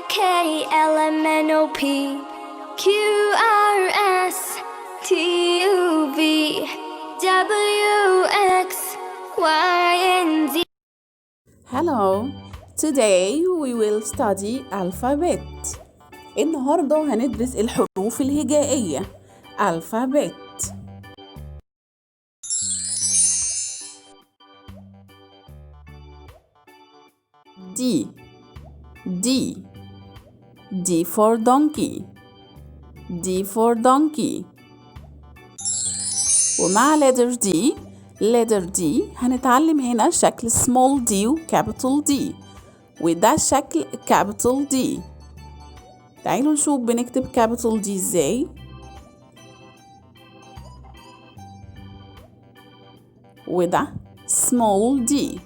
K L M N O P Q R S T U V W X Y and Z. Hello, today we will study alphabet. النهاردة هندرس الحروف الهجائية alphabet. D D D for donkey. D for donkey. ومع letter D هنتعلم هنا شكل small d و capital D، وده شكل capital D. تعالوا نشوف بنكتب capital D ازاي. وده small d.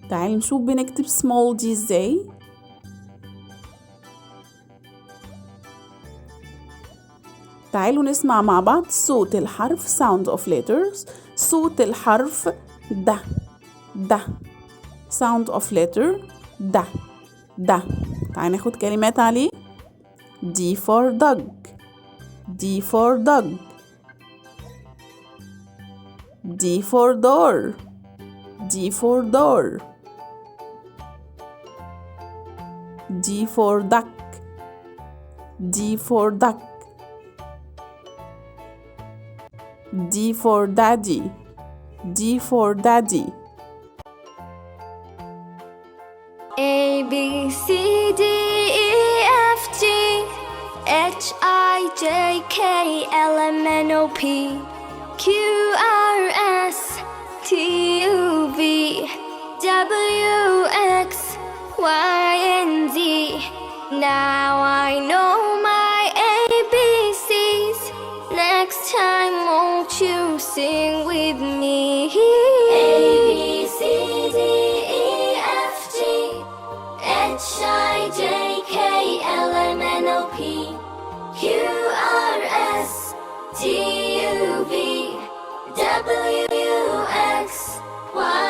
تعالوا نشوف بنكتب small d ازاي. تعالوا نسمع مع بعض صوت الحرف sound of letters. صوت الحرف ده sound of letter ده. تعالوا ناخد كلمات عليه. D for dog. D for dog. D for door. D for door. D for duck. D for duck. D for daddy. D for daddy. A B C D E F G H I J K L M N O P Q R S T U V W X Y and Z. Now I know my ABCs. Next time won't you sing with me? A B C D E F G H I J K L M N O P Q R S T U V W X Y